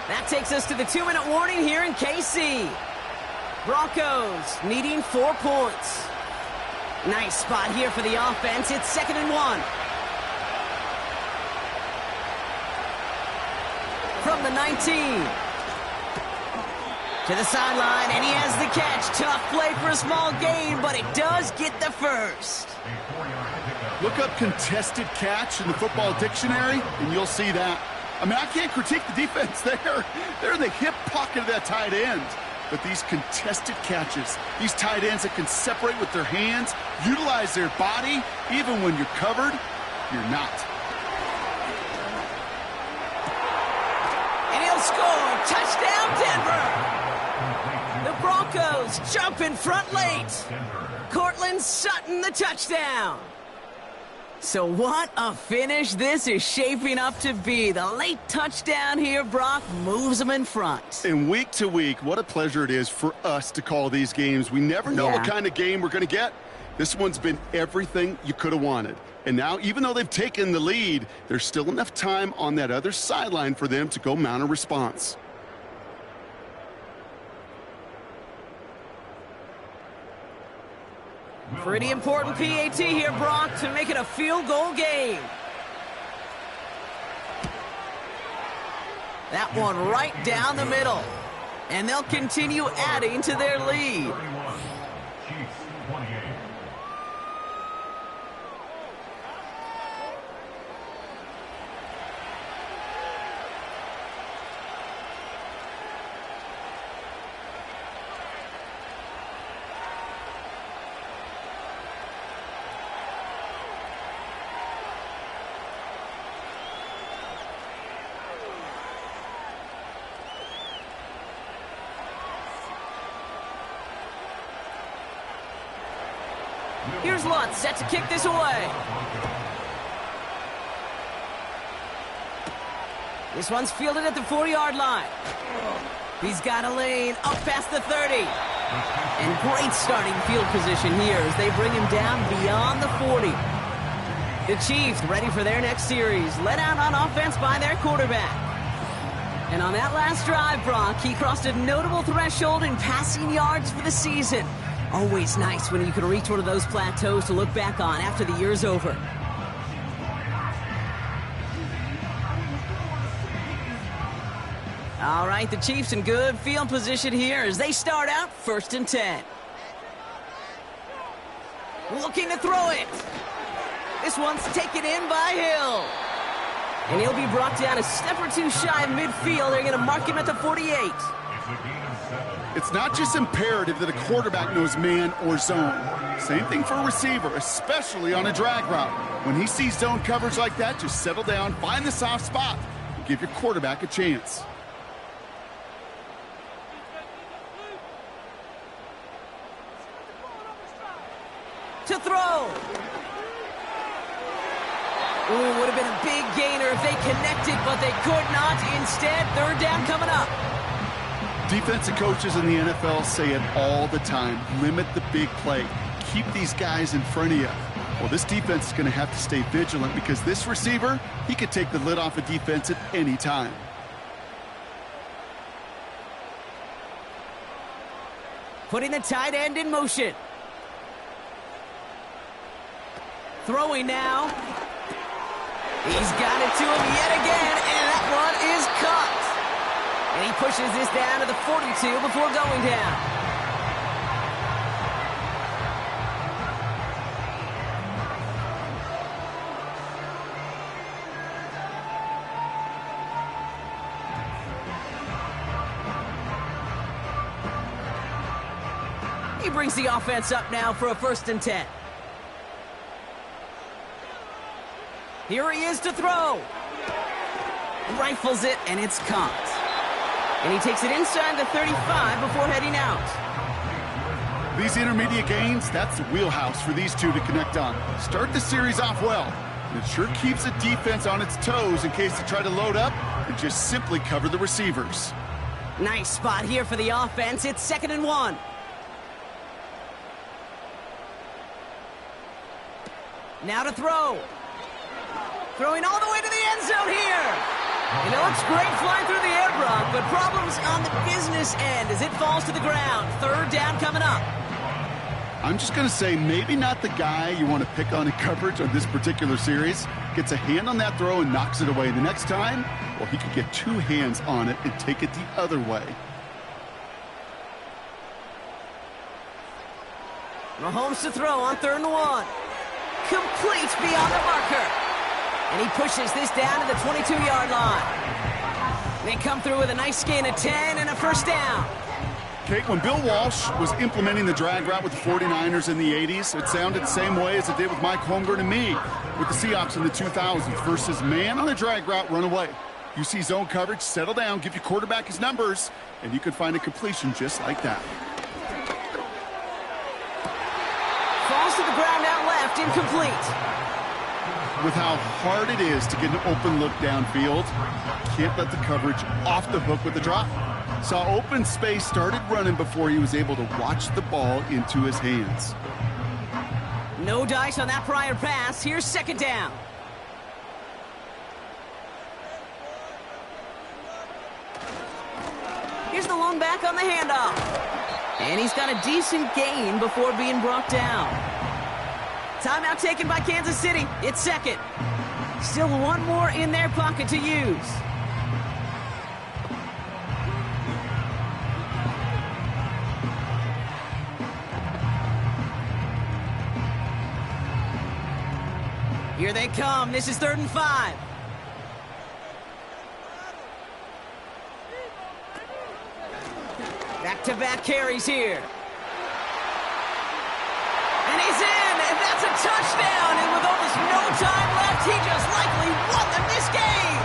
B: That takes us to the 2-minute warning here in KC. Broncos needing 4 points. Nice spot here for the offense. It's 2nd and 1. From the 19. To the sideline, and he has the catch. Tough play for a small gain, but it does get the first.
C: Look up contested catch in the football dictionary, and you'll see that. I mean, I can't critique the defense there. They're in the hip pocket of that tight end. But these contested catches, these tight ends that can separate with their hands, utilize their body, even when you're covered, you're not.
B: And he'll score. Touchdown, Denver. The Broncos jump in front late. Cortland Sutton, the touchdown. So what a finish this is shaping up to be. The late touchdown here, Brock, moves them in front.
C: And week to week, what a pleasure it is for us to call these games. We never know what kind of game we're going to get. This one's been everything you could have wanted. And now, even though they've taken the lead, there's still enough time on that other sideline for them to go mount a response.
B: Pretty important PAT here, Brock, to make it a field goal game. That one right down the middle. And they'll continue adding to their lead.
D: Chiefs 28.
B: Here's Lutz, set to kick this away. This one's fielded at the 40-yard line. He's got a lane up past the 30. And great starting field position here as they bring him down beyond the 40. The Chiefs ready for their next series, led out on offense by their quarterback. And on that last drive, Brock, he crossed a notable threshold in passing yards for the season. Always nice when you can reach one of those plateaus to look back on after the year's over. All right, the Chiefs in good field position here as they start out 1st and 10. Looking to throw it. This one's taken in by Hill. And he'll be brought down a step or two shy of midfield. They're going to mark him at the 48.
C: It's not just imperative that a quarterback knows man or zone. Same thing for a receiver, especially on a drag route. When he sees zone coverage like that, just settle down, find the soft spot, and give your quarterback a chance.
B: To throw. Ooh, would have been a big gainer if they connected, but they could not. Instead, 3rd down coming up.
C: Defensive coaches in the NFL say it all the time. Limit the big play. Keep these guys in front of you. Well, this defense is going to have to stay vigilant because this receiver, he could take the lid off a defense at any time.
B: Putting the tight end in motion. Throwing now. He's got it to him yet again, and that one is caught. And he pushes this down to the 42 before going down. He brings the offense up now for a 1st and 10. Here he is to throw. Rifles it, and it's caught. And he takes it inside the 35 before heading out.
C: These intermediate gains, that's the wheelhouse for these two to connect on. Start the series off well. It sure keeps the defense on its toes in case they try to load up and just simply cover the receivers.
B: Nice spot here for the offense. It's 2nd and 1. Now to throw. Throwing all the way to the end zone here. It looks great flying through the air, Brock, but problems on the business end as it falls to the ground. 3rd down coming up.
C: I'm just going to say maybe not the guy you want to pick on in coverage on this particular series. Gets a hand on that throw and knocks it away. The next time, well, he could get 2 hands on it and take it the other way.
B: Mahomes to throw on 3rd and 1. Complete beyond the marker. And he pushes this down to the 22-yard line. They come through with a nice gain of 10 and a 1st down.
C: Kate, when Bill Walsh was implementing the drag route with the 49ers in the 80s, it sounded the same way as it did with Mike Holmgren and me with the Seahawks in the 2000s versus man on a drag route, run away. You see zone coverage, settle down, give your quarterback his numbers, and you could find a completion just like that.
B: Falls to the ground out left, incomplete.
C: With how hard it is to get an open look downfield, can't let the coverage off the hook with the drop. Saw open space, started running before he was able to watch the ball into his hands.
B: No dice on that prior pass. Here's 2nd down. Here's the lone back on the handoff. And he's got a decent gain before being brought down. Timeout taken by Kansas City. It's 2nd. Still one more in their pocket to use. Here they come. This is 3rd and 5. Back-to-back carries here. And he's in, and that's a touchdown. And with almost no time left, he just likely won them this game.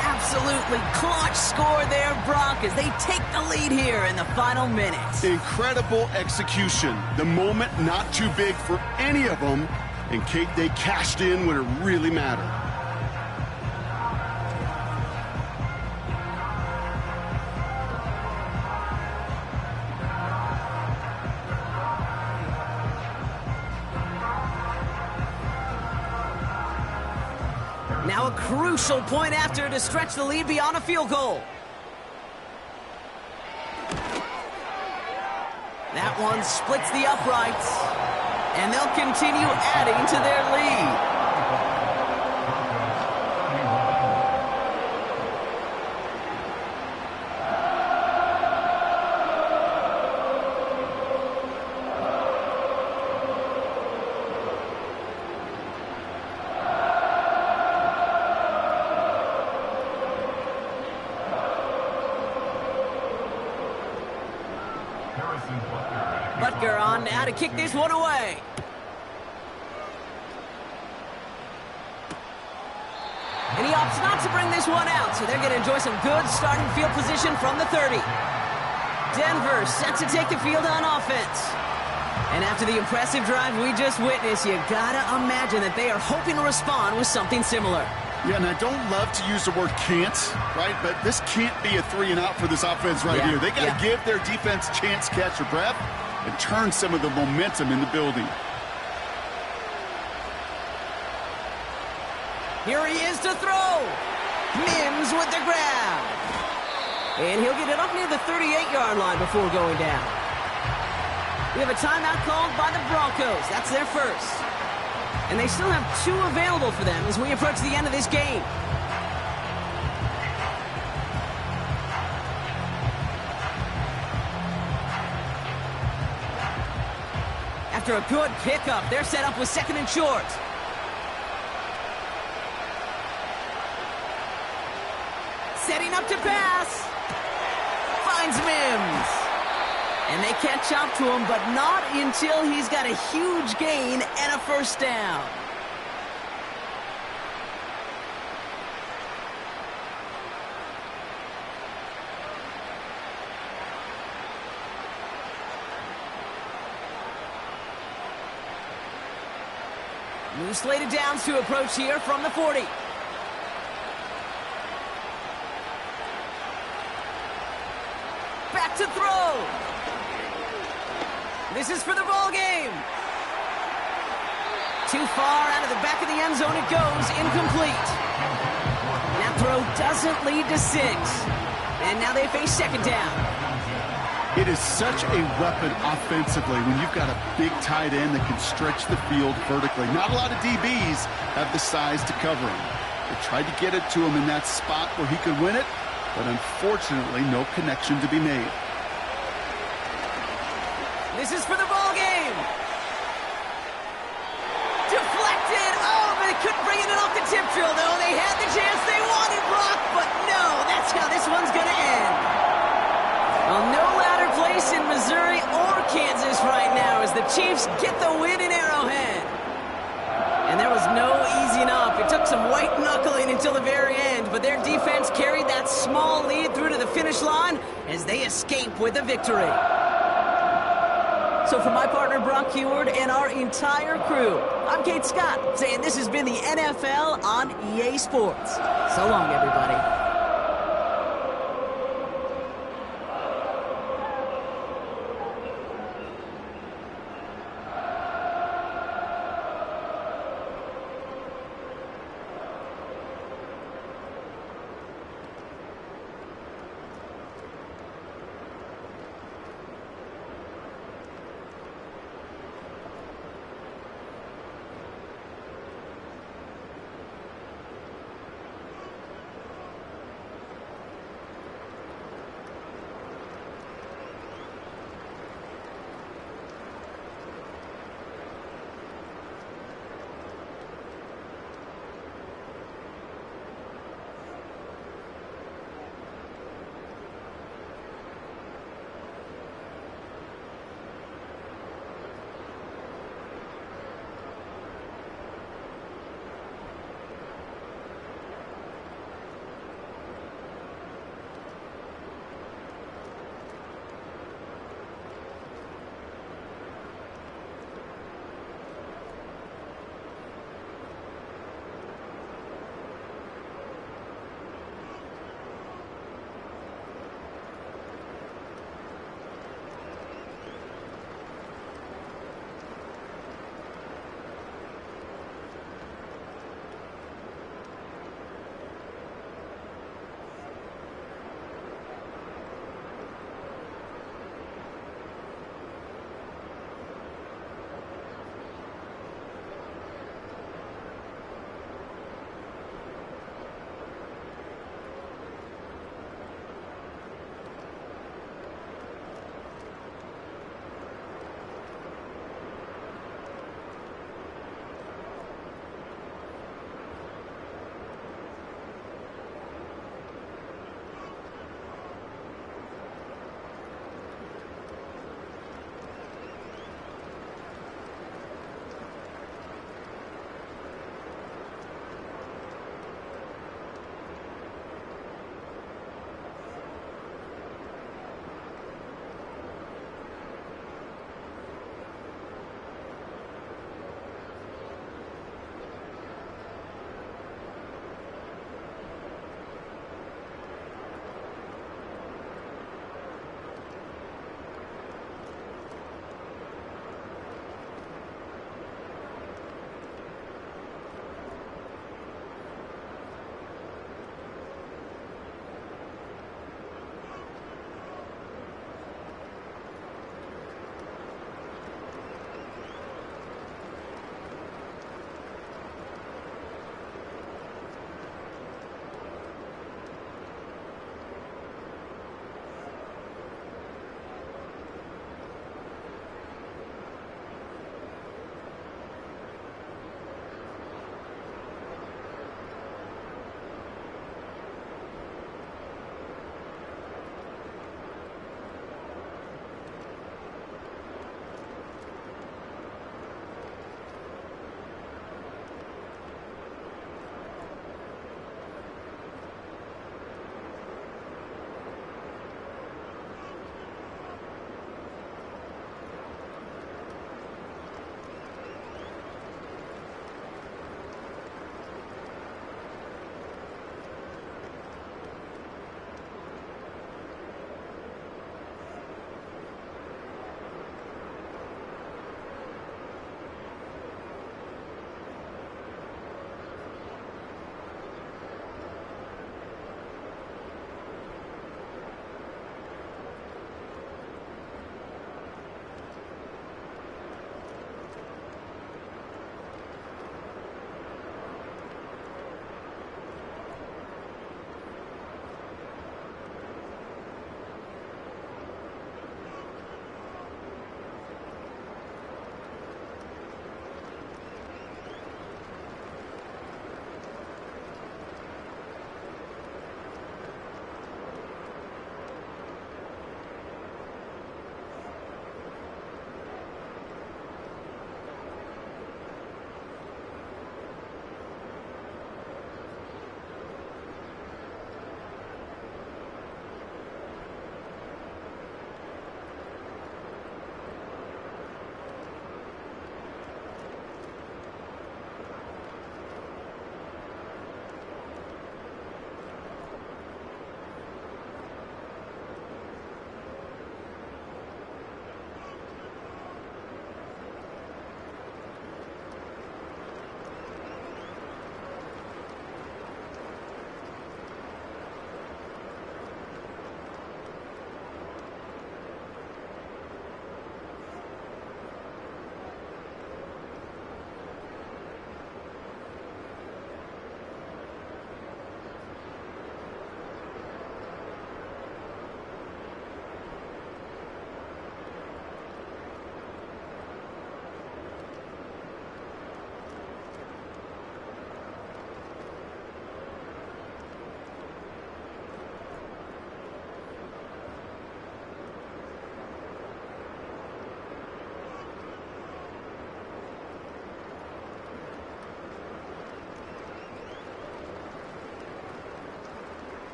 B: Absolutely clutch score there, Brock, as they take the lead here in the final minutes.
C: Incredible execution. The moment not too big for any of them. And Kate, they cashed in when it really mattered.
B: Now a crucial point after to stretch the lead beyond a field goal. That one splits the uprights. And they'll continue adding to their lead. Butker on now to kick this one away. And he opts not to bring this one out, so they're going to enjoy some good starting field position from the 30. Denver set to take the field on offense. And after the impressive drive we just witnessed, you got to imagine that they are hoping to respond with something similar.
C: Yeah, and I don't love to use the word can't, right? But this can't be a 3-and-out for this offense right here. They got to give their defense a chance to catch their breath and turn some of the momentum in the building.
B: Here he is to throw. Mims with the grab. And he'll get it up near the 38-yard line before going down. We have a timeout called by the Broncos. That's their first. And they still have 2 available for them as we approach the end of this game. After a good pickup, they're set up with 2nd and short. Setting up to pass. Finds Mims. And they catch up to him, but not until he's got a huge gain and a 1st down. Two slated downs to approach here from the 40. Back to throw. This is for the ball game. Too far out of the back of the end zone it goes, incomplete. That throw doesn't lead to 6. And now they face second down.
C: It is such a weapon offensively when you've got a big tight end that can stretch the field vertically. Not a lot of DBs have the size to cover him. They tried to get it to him in that spot where he could win it, but unfortunately no connection to be made.
B: This is for the ball game. Deflected. Oh, but they couldn't bring it in off the tip drill, though. They had the chance they wanted, Brock, but no, that's how this one's going to end. Well, no louder place in Missouri or Kansas right now as the Chiefs get the win in Arrowhead. And there was no easing up. It took some white knuckling until the very end, but their defense carried that small lead through to the finish line as they escape with a victory. So for my partner, Brock Heward, and our entire crew, I'm Kate Scott, saying this has been the NFL on EA Sports. So long, everybody.